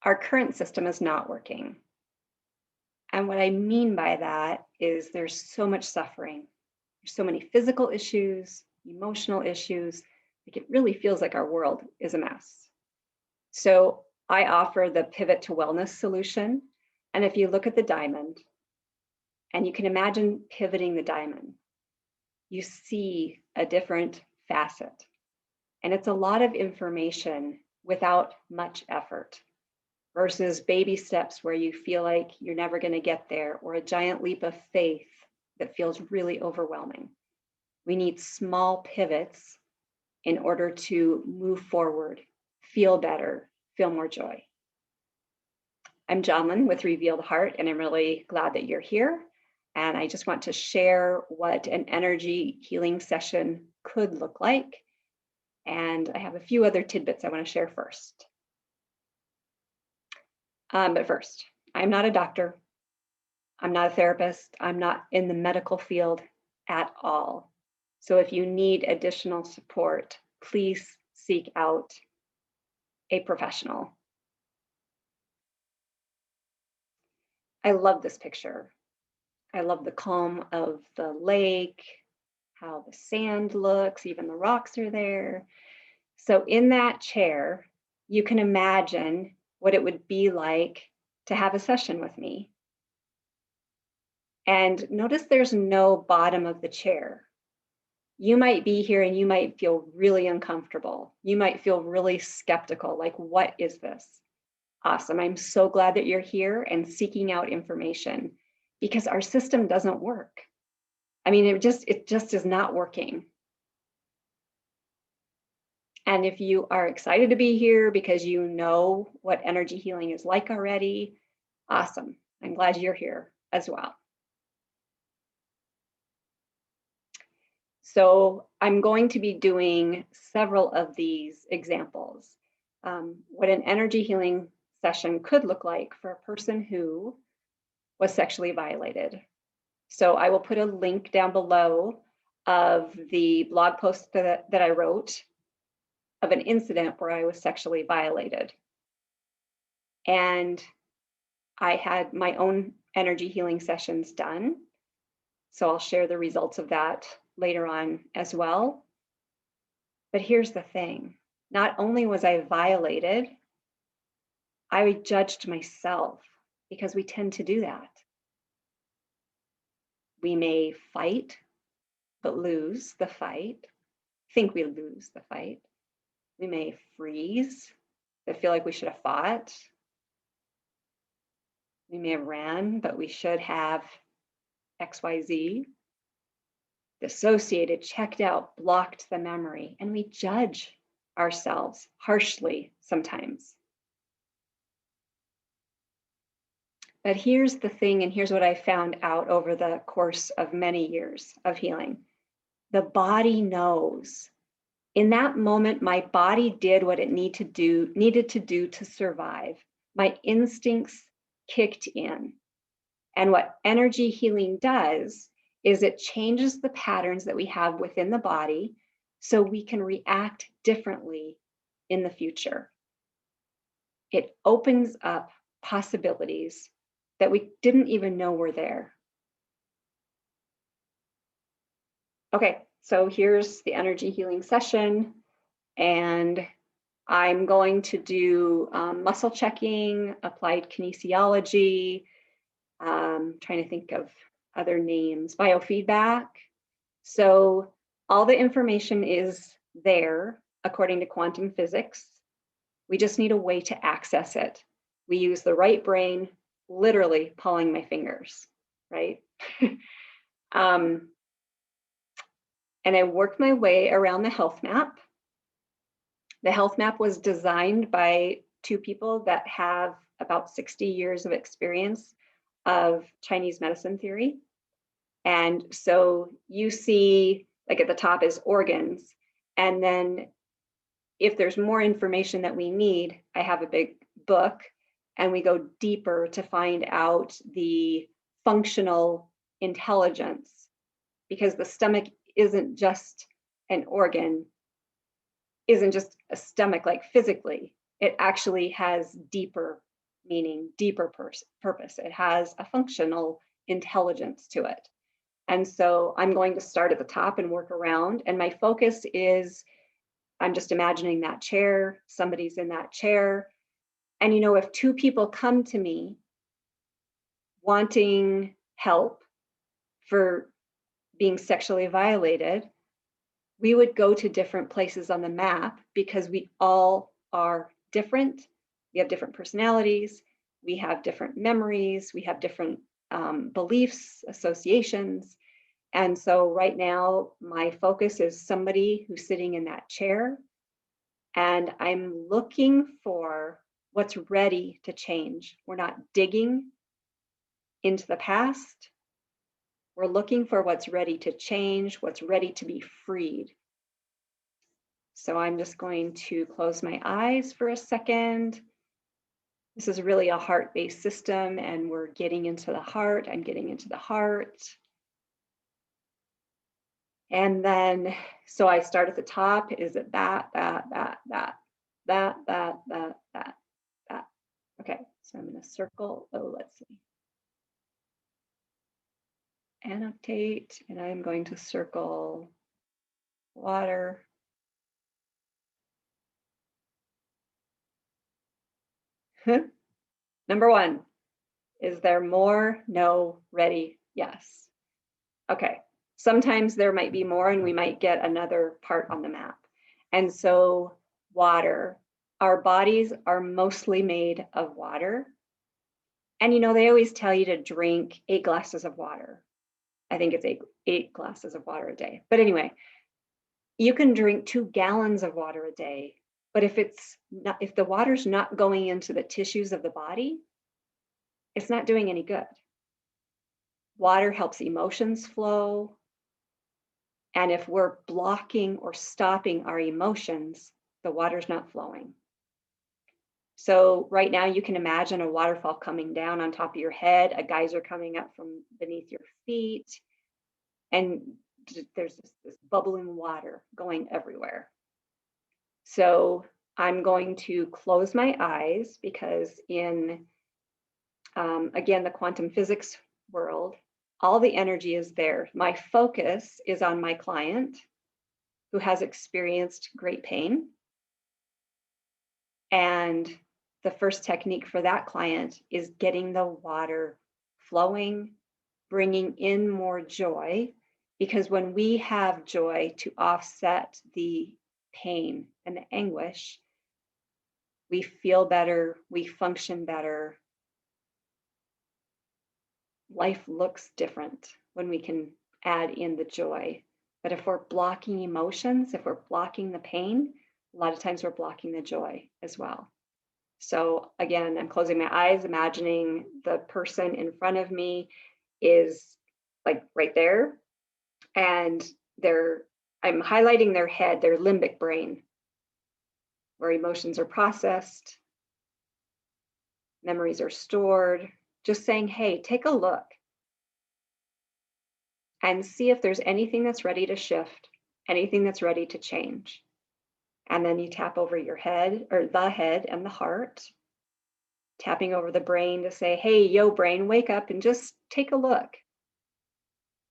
our current system is not working. And what I mean by that is there's so much suffering. There's so many physical issues, emotional issues. Like it really feels like our world is a mess. So I offer the pivot to wellness solution. And if you look at the diamond and you can imagine pivoting the diamond, you see a different facet. And it's a lot of information without much effort versus baby steps where you feel like you're never going to get there, or a giant leap of faith that feels really overwhelming. We need small pivots in order to move forward, feel better, feel more joy. I'm Jonlyn with Revealed Heart, and I'm really glad that you're here. And I just want to share what an energy healing session could look like. And I have a few other tidbits I want to share first. But first, I'm not a doctor. I'm not a therapist. I'm not in the medical field at all. So if you need additional support, please seek out a professional. I love this picture. I love the calm of the lake, how the sand looks, even the rocks are there. So in that chair, you can imagine what it would be like to have a session with me. And notice there's no bottom of the chair. You might be here and you might feel really uncomfortable. You might feel really skeptical, like, what is this? Awesome. I'm so glad that you're here and seeking out information, because our system doesn't work. I mean, it just is not working. And if you are excited to be here because you know what energy healing is like already, awesome. I'm glad you're here as well. So I'm going to be doing several of these examples. What an energy healing session could look like for a person who was sexually violated. So I will put a link down below of the blog post that I wrote of an incident where I was sexually violated. And I had my own energy healing sessions done. So I'll share the results of that later on as well. But here's the thing. Not only was I violated, I judged myself, because we tend to do that. We may fight, but lose the fight, think we lose the fight. We may freeze, but feel like we should have fought. We may have ran, but we should have XYZ. Dissociated, checked out, blocked the memory, and we judge ourselves harshly sometimes. But here's the thing, and here's what I found out over the course of many years of healing. The body knows. In that moment, my body did what it needed to do to survive. My instincts kicked in. And what energy healing does is it changes the patterns that we have within the body so we can react differently in the future. It opens up possibilities that we didn't even know were there. Okay, so here's the energy healing session, and I'm going to do muscle checking, applied kinesiology, trying to think of other names, biofeedback. So all the information is there according to quantum physics. We just need a way to access it. We use the right brain, literally pulling my fingers, right? And I worked my way around the health map. The health map was designed by two people that have about 60 years of experience of Chinese medicine theory. And so you see, like at the top is organs. And then if there's more information that we need, I have a big book and we go deeper to find out the functional intelligence, because the stomach isn't just an organ, isn't just a stomach like physically. It actually has deeper meaning, deeper purpose. It has a functional intelligence to it. And so I'm going to start at the top and work around. And my focus is I'm just imagining that chair, somebody's in that chair. And if two people come to me wanting help for being sexually violated, we would go to different places on the map because we all are different. We have different personalities. We have different memories. We have different beliefs, associations. And so right now, my focus is somebody who's sitting in that chair. And I'm looking for what's ready to change. We're not digging into the past. We're looking for what's ready to change, what's ready to be freed. So I'm just going to close my eyes for a second. This is really a heart-based system, and we're getting into the heart. I'm getting into the heart. And then, so I start at the top. Is it that? Okay, so I'm going to circle. Oh, let's see. Annotate, and I'm going to circle water. Number 1, is there more? No. Ready? Yes. Okay. Sometimes there might be more and we might get another part on the map. And so water, our bodies are mostly made of water. And they always tell you to drink 8 glasses of water. I think it's eight glasses of water a day. But anyway, you can drink 2 gallons of water a day. But if the water's not going into the tissues of the body, it's not doing any good. Water helps emotions flow. And if we're blocking or stopping our emotions, the water's not flowing. So right now you can imagine a waterfall coming down on top of your head, a geyser coming up from beneath your feet, and there's this bubbling water going everywhere. So I'm going to close my eyes because in, again, the quantum physics world, all the energy is there. My focus is on my client who has experienced great pain. And the first technique for that client is getting the water flowing, bringing in more joy, because when we have joy to offset the pain and the anguish, we feel better, we function better. Life looks different when we can add in the joy. But if we're blocking emotions, if we're blocking the pain, a lot of times we're blocking the joy as well. So again, I'm closing my eyes, imagining the person in front of me is like right there. And I'm highlighting their head, their limbic brain, where emotions are processed, memories are stored. Just saying, hey, take a look and see if there's anything that's ready to shift, anything that's ready to change. And then you tap over your head, or the head and the heart, tapping over the brain to say, hey, yo, brain, wake up and just take a look.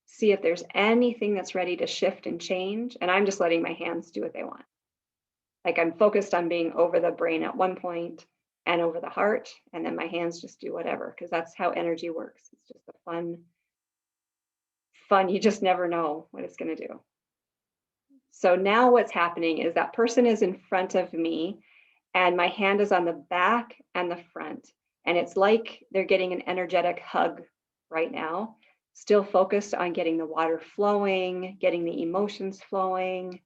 See if there's anything that's ready to shift and change. And I'm just letting my hands do what they want. Like I'm focused on being over the brain at one point and over the heart, and then my hands just do whatever, because that's how energy works. It's just a fun, you just never know what it's going to do. So now what's happening is that person is in front of me and my hand is on the back and the front. And it's like they're getting an energetic hug right now, still focused on getting the water flowing, getting the emotions flowing,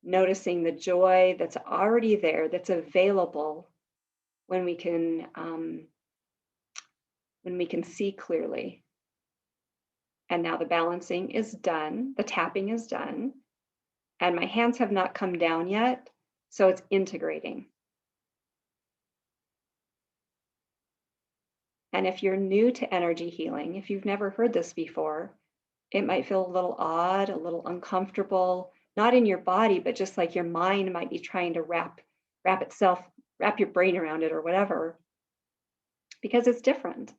noticing the joy that's already there, that's available when we can see clearly. And now the balancing is done, the tapping is done, and my hands have not come down yet, so it's integrating. And if you're new to energy healing, if you've never heard this before, it might feel a little odd, a little uncomfortable, not in your body, but just like your mind might be trying to wrap itself wrap your brain around it or whatever, because it's different.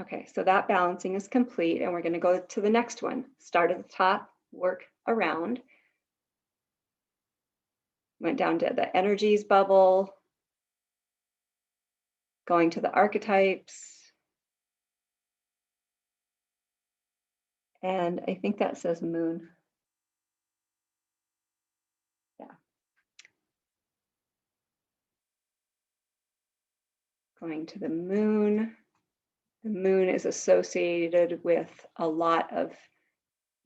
Okay, so that balancing is complete, and we're going to go to the next one. Start at the top, work around. Went down to the energies bubble, going to the archetypes. And I think that says moon. Yeah. Going to the moon. The moon is associated with a lot of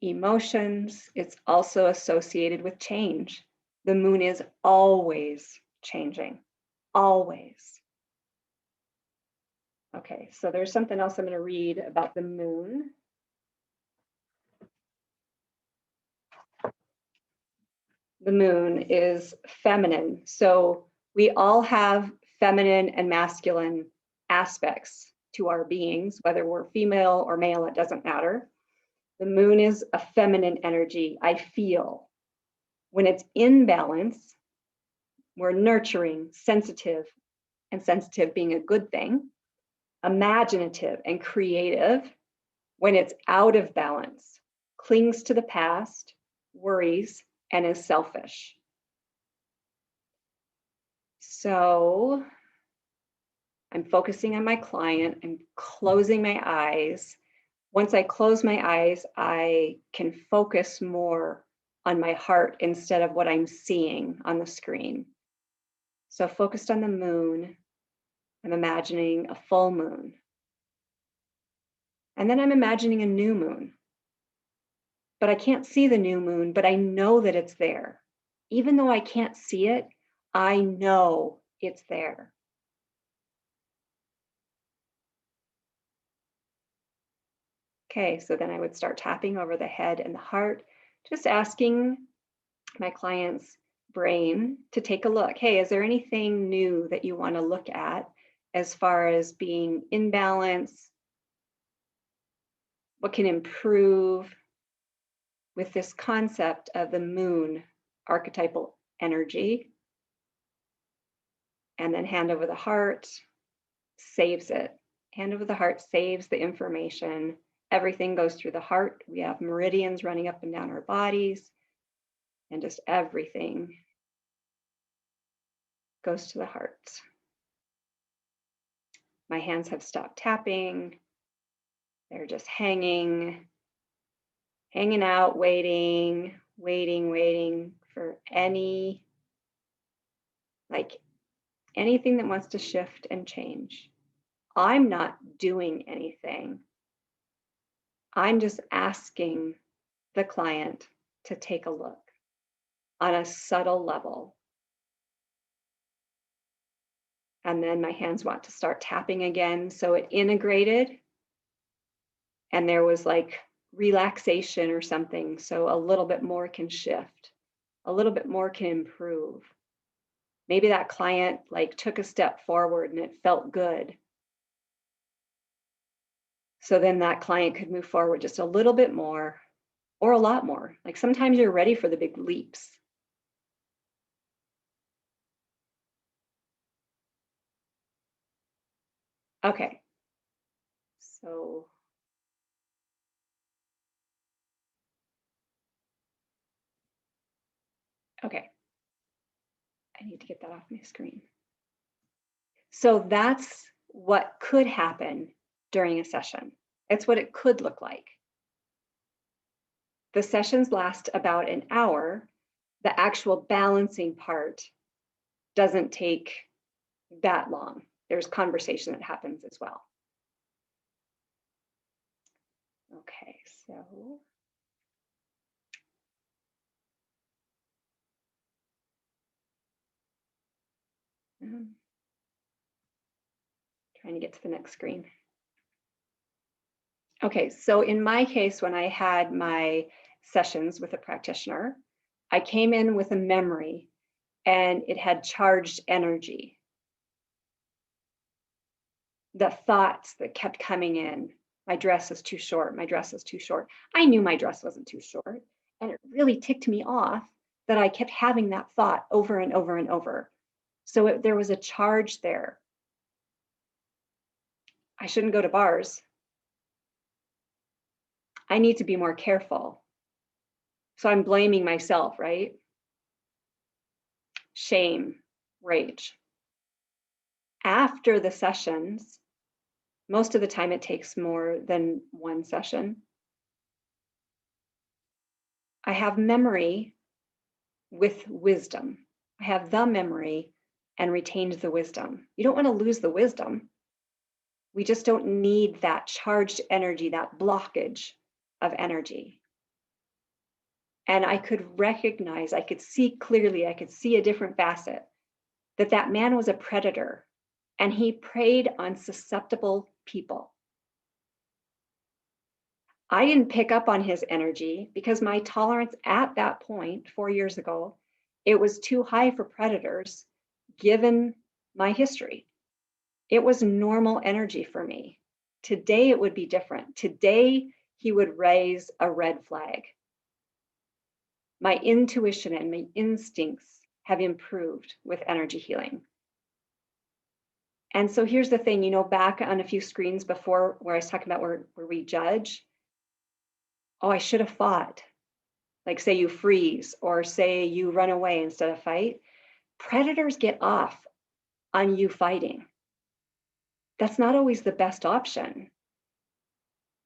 emotions. It's also associated with change. The moon is always changing, always. Okay, so there's something else I'm going to read about the moon. The moon is feminine. So we all have feminine and masculine aspects to our beings, whether we're female or male, it doesn't matter. The moon is a feminine energy. I feel when it's in balance, we're nurturing, sensitive, and sensitive being a good thing, imaginative and creative. When it's out of balance, clings to the past, worries, and is selfish. So I'm focusing on my client. I'm closing my eyes. Once I close my eyes, I can focus more on my heart instead of what I'm seeing on the screen. So focused on the moon, I'm imagining a full moon. And then I'm imagining a new moon. But I can't see the new moon, but I know that it's there. Even though I can't see it, I know it's there. Okay, so then I would start tapping over the head and the heart, just asking my client's brain to take a look. Hey, is there anything new that you want to look at as far as being in balance? What can improve with this concept of the moon archetypal energy? And then hand over the heart, saves it. Hand over the heart saves the information. Everything goes through the heart. We have meridians running up and down our bodies, and just everything goes to the heart. My hands have stopped tapping. They're just hanging out, waiting for anything that wants to shift and change. I'm not doing anything. I'm just asking the client to take a look on a subtle level. And then my hands want to start tapping again. So it integrated, and there was like relaxation or something. So a little bit more can shift, a little bit more can improve. Maybe that client like took a step forward and it felt good. So then that client could move forward just a little bit more or a lot more. Like sometimes you're ready for the big leaps. Okay. So okay. I need to get that off my screen. So that's what could happen during a session. It's what it could look like. The sessions last about an hour. The actual balancing part doesn't take that long. There's conversation that happens as well. Okay, so trying to get to the next screen. Okay, so in my case, when I had my sessions with a practitioner, I came in with a memory and it had charged energy. The thoughts that kept coming in My dress is too short. My dress is too short. I knew my dress wasn't too short. And it really ticked me off that I kept having that thought over and over and over. So there was a charge there. I shouldn't go to bars. I need to be more careful. So I'm blaming myself, right? Shame, rage. After the sessions, most of the time it takes more than one session, I have memory with wisdom. I have the memory and retained the wisdom. You don't want to lose the wisdom. We just don't need that charged energy, that blockage of energy. And I could recognize, I could see clearly, I could see a different facet that that man was a predator and he preyed on susceptible people. I didn't pick up on his energy because my tolerance at that point, 4 years ago, it was too high for predators given my history. It was normal energy for me. Today, it would be different. Today, he would raise a red flag. My intuition and my instincts have improved with energy healing. And so here's the thing, back on a few screens before where I was talking about where we judge, oh, I should have fought. Like say you freeze or say you run away instead of fight. Predators get off on you fighting. That's not always the best option.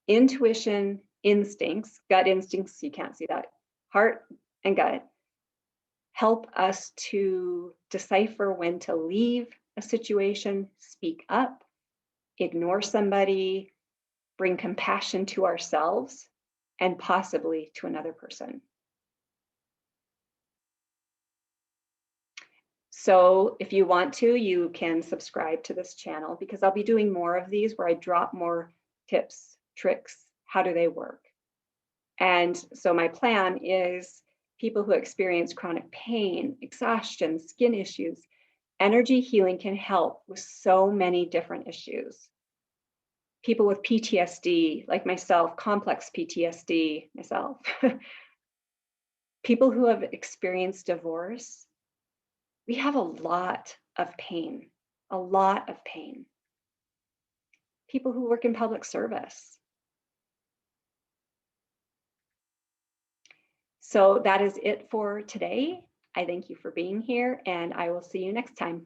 Intuition, instincts, gut instincts, you can't see that, heart and gut, help us to decipher when to leave a situation, speak up, ignore somebody, bring compassion to ourselves, and possibly to another person. So if you want to, you can subscribe to this channel because I'll be doing more of these where I drop more tips, tricks, how do they work? And so my plan is people who experience chronic pain, exhaustion, skin issues, energy healing can help with so many different issues. People with PTSD, like myself, complex PTSD, myself. People who have experienced divorce, we have a lot of pain, a lot of pain. People who work in public service. So that is it for today. I thank you for being here and I will see you next time.